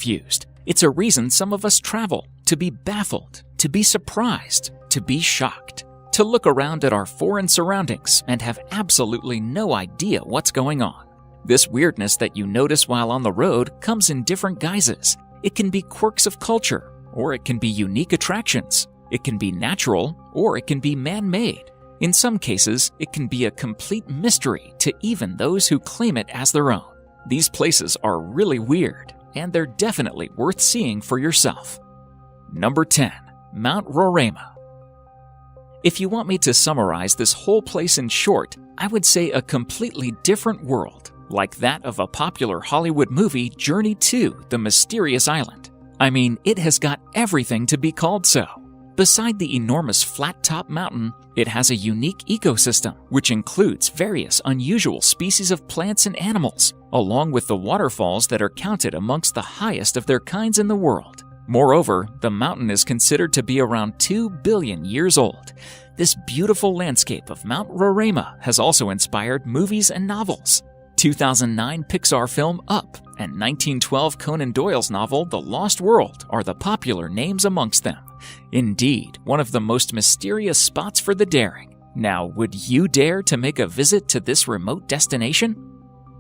confused. It's a reason some of us travel, to be baffled, to be surprised, to be shocked, to look around at our foreign surroundings and have absolutely no idea what's going on. This weirdness that you notice while on the road comes in different guises. It can be quirks of culture, or it can be unique attractions. It can be natural, or it can be man-made. In some cases, it can be a complete mystery to even those who claim it as their own. These places are really weird, and they're definitely worth seeing for yourself. Number 10. Mount Roraima. If you want me to summarize this whole place in short, I would say a completely different world, like that of a popular Hollywood movie, Journey to the Mysterious Island. I mean, it has got everything to be called so. Beside the enormous flat-top mountain, it has a unique ecosystem, which includes various unusual species of plants and animals, along with the waterfalls that are counted amongst the highest of their kinds in the world. Moreover, the mountain is considered to be around 2 billion years old. This beautiful landscape of Mount Roraima has also inspired movies and novels. 2009 Pixar film Up and 1912 Conan Doyle's novel The Lost World are the popular names amongst them. Indeed, one of the most mysterious spots for the daring. Now, would you dare to make a visit to this remote destination?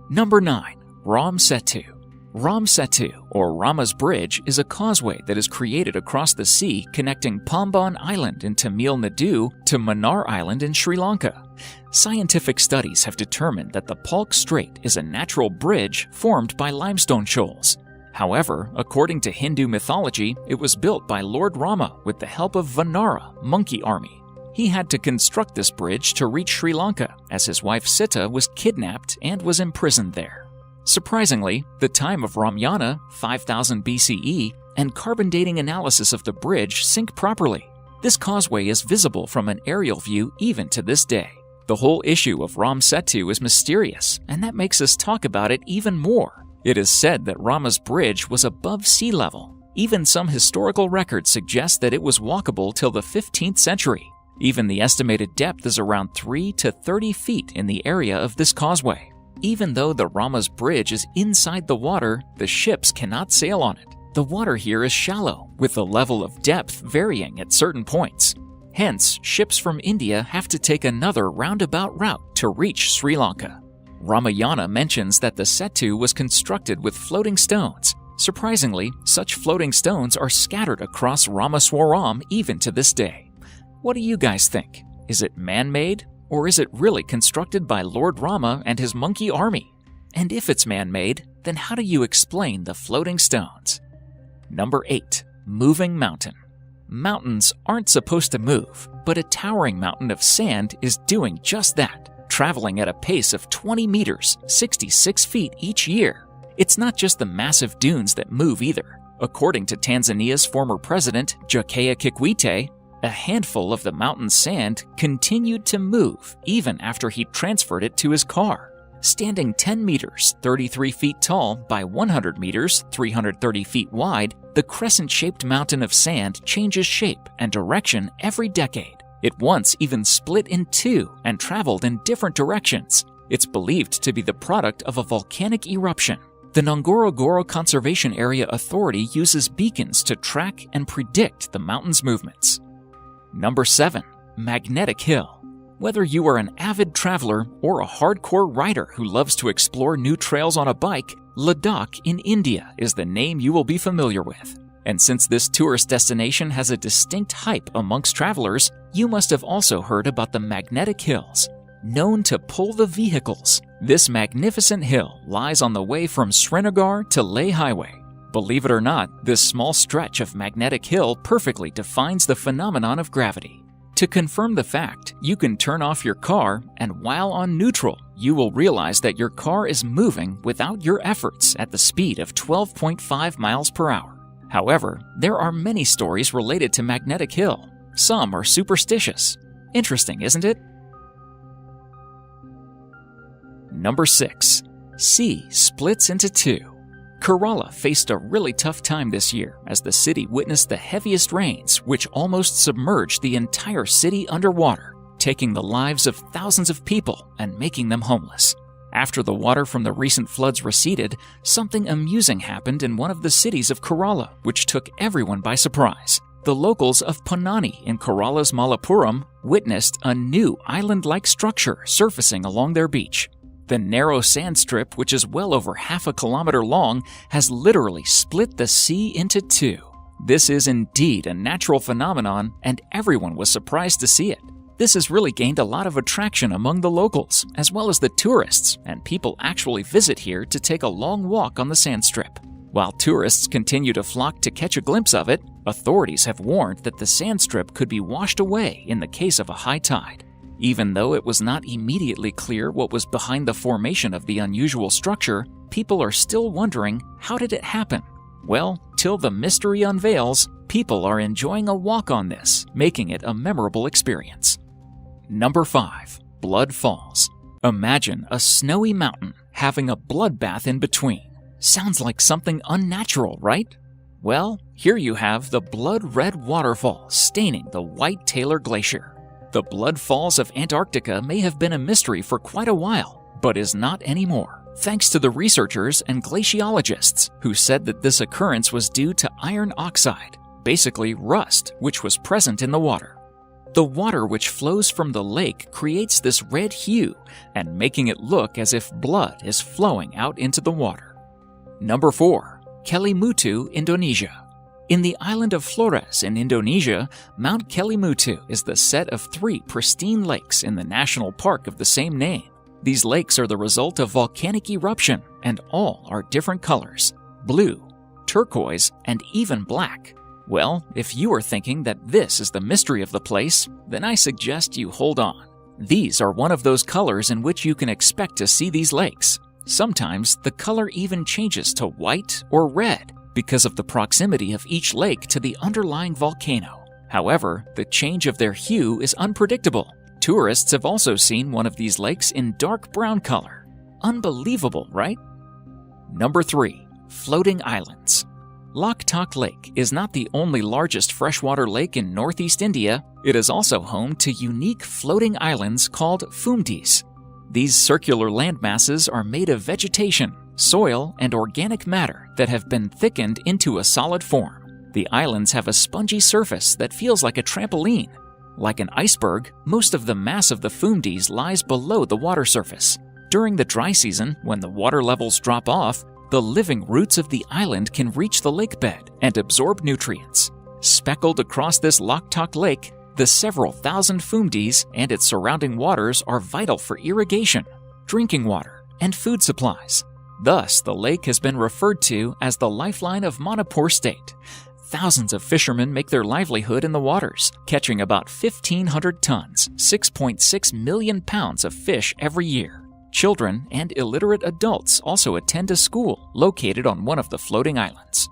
Number 9. Ram Setu. Ram Setu, or Rama's Bridge, is a causeway that is created across the sea connecting Pamban Island in Tamil Nadu to Mannar Island in Sri Lanka. Scientific studies have determined that the Palk Strait is a natural bridge formed by limestone shoals. However, according to Hindu mythology, it was built by Lord Rama with the help of Vanara, monkey army. He had to construct this bridge to reach Sri Lanka, as his wife Sita was kidnapped and was imprisoned there. Surprisingly, the time of Ramayana, 5000 BCE, and carbon dating analysis of the bridge sync properly. This causeway is visible from an aerial view even to this day. The whole issue of Ram Setu is mysterious, and that makes us talk about it even more. It is said that Rama's bridge was above sea level. Even some historical records suggest that it was walkable till the 15th century. Even the estimated depth is around 3 to 30 feet in the area of this causeway. Even though the Rama's bridge is inside the water, the ships cannot sail on it. The water here is shallow, with the level of depth varying at certain points. Hence, ships from India have to take another roundabout route to reach Sri Lanka. Ramayana mentions that the Setu was constructed with floating stones. Surprisingly, such floating stones are scattered across Ramaswaram even to this day. What do you guys think? Is it man-made? Or is it really constructed by Lord Rama and his monkey army? And if it's man-made, then how do you explain the floating stones? Number 8. Moving Mountain. Mountains aren't supposed to move, but a towering mountain of sand is doing just that, traveling at a pace of 20 meters, 66 feet each year. It's not just the massive dunes that move either. According to Tanzania's former president, Jakaya Kikwete, a handful of the mountain's sand continued to move even after he transferred it to his car. Standing 10 meters, 33 feet tall by 100 meters, 330 feet wide, the crescent-shaped mountain of sand changes shape and direction every decade. It once even split in two and traveled in different directions. It's believed to be the product of a volcanic eruption. The Ngorongoro Conservation Area Authority uses beacons to track and predict the mountain's movements. Number 7. Magnetic Hill. Whether you are an avid traveler or a hardcore rider who loves to explore new trails on a bike, Ladakh in India is the name you will be familiar with. And since this tourist destination has a distinct hype amongst travelers, you must have also heard about the Magnetic Hills. Known to pull the vehicles, this magnificent hill lies on the way from Srinagar to Leh Highway. Believe it or not, this small stretch of Magnetic Hill perfectly defines the phenomenon of gravity. To confirm the fact, you can turn off your car, and while on neutral, you will realize that your car is moving without your efforts at the speed of 12.5 miles per hour. However, there are many stories related to Magnetic Hill. Some are superstitious. Interesting, isn't it? Number 6. Sea splits into two. Kerala faced a really tough time this year as the city witnessed the heaviest rains, which almost submerged the entire city underwater, taking the lives of thousands of people and making them homeless. After the water from the recent floods receded, something amusing happened in one of the cities of Kerala, which took everyone by surprise. The locals of Ponnani in Kerala's Malappuram witnessed a new island-like structure surfacing along their beach. The narrow sand strip, which is well over half a kilometer long, has literally split the sea into two. This is indeed a natural phenomenon, and everyone was surprised to see it. This has really gained a lot of attraction among the locals, as well as the tourists, and people actually visit here to take a long walk on the sand strip. While tourists continue to flock to catch a glimpse of it, authorities have warned that the sand strip could be washed away in the case of a high tide. Even though it was not immediately clear what was behind the formation of the unusual structure, people are still wondering, how did it happen? Well, till the mystery unveils, people are enjoying a walk on this, making it a memorable experience. Number 5. Blood Falls. Imagine a snowy mountain having a bloodbath in between. Sounds like something unnatural, right? Well, here you have the blood-red waterfall staining the White Taylor Glacier. The Blood Falls of Antarctica may have been a mystery for quite a while, but is not anymore, thanks to the researchers and glaciologists who said that this occurrence was due to iron oxide, basically rust, which was present in the water. The water which flows from the lake creates this red hue and making it look as if blood is flowing out into the water. Number 4. Kelimutu, Indonesia. In the island of Flores in Indonesia, Mount Kelimutu is the set of 3 pristine lakes in the national park of the same name. These lakes are the result of volcanic eruption, and all are different colors: blue, turquoise, and even black. Well, if you are thinking that this is the mystery of the place, then I suggest you hold on. These are one of those colors in which you can expect to see these lakes. Sometimes the color even changes to white or red because of the proximity of each lake to the underlying volcano. However, the change of their hue is unpredictable. Tourists have also seen one of these lakes in dark brown color. Unbelievable, right? Number 3. Floating Islands. Loktak Lake is not the only largest freshwater lake in northeast India. It is also home to unique floating islands called fumdis. These circular landmasses are made of vegetation, soil, and organic matter that have been thickened into a solid form. The islands have a spongy surface that feels like a trampoline. Like an iceberg, most of the mass of the fumdis lies below the water surface. During the dry season, when the water levels drop off, the living roots of the island can reach the lake bed and absorb nutrients. Speckled across this Loktak Lake, the several thousand fumdis and its surrounding waters are vital for irrigation, drinking water, and food supplies. Thus, the lake has been referred to as the lifeline of Manipur State. Thousands of fishermen make their livelihood in the waters, catching about 1,500 tons, 6.6 million pounds of fish every year. Children and illiterate adults also attend a school located on one of the floating islands.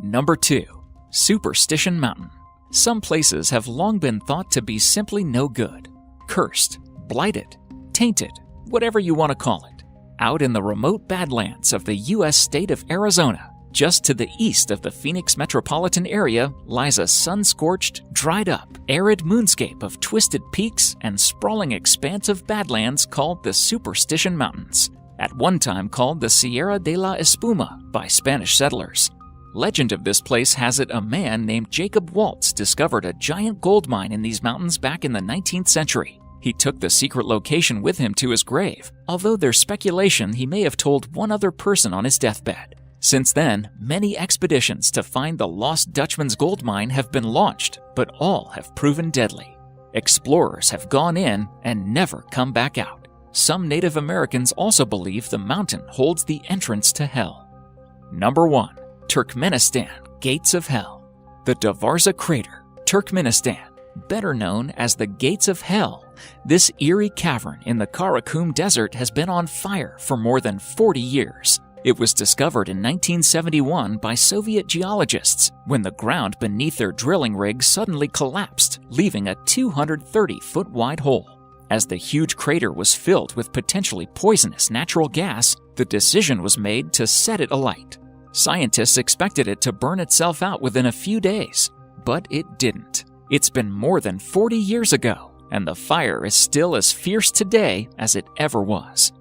Number 2. Superstition Mountain. Some places have long been thought to be simply no good, cursed, blighted, tainted, whatever you want to call it. Out in the remote Badlands of the U.S. state of Arizona, just to the east of the Phoenix metropolitan area, lies a sun-scorched, dried-up, arid moonscape of twisted peaks and sprawling expanse of badlands called the Superstition Mountains, at one time called the Sierra de la Espuma by Spanish settlers. Legend of this place has it a man named Jacob Waltz discovered a giant gold mine in these mountains back in the 19th century. He took the secret location with him to his grave, although there's speculation he may have told one other person on his deathbed. Since then, many expeditions to find the lost Dutchman's gold mine have been launched, but all have proven deadly. Explorers have gone in and never come back out. Some Native Americans also believe the mountain holds the entrance to hell. Number 1. Turkmenistan, Gates of Hell. The Davarza Crater, Turkmenistan, better known as the Gates of Hell. This eerie cavern in the Karakum Desert has been on fire for more than 40 years. It was discovered in 1971 by Soviet geologists when the ground beneath their drilling rig suddenly collapsed, leaving a 230-foot-wide hole. As the huge crater was filled with potentially poisonous natural gas, the decision was made to set it alight. Scientists expected it to burn itself out within a few days, but it didn't. It's been more than 40 years ago, and the fire is still as fierce today as it ever was.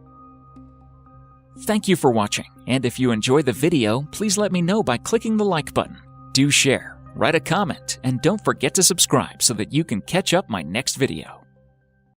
Thank you for watching, and if you enjoy the video, please let me know by clicking the like button. Do share, write a comment, and don't forget to subscribe so that you can catch up my next video.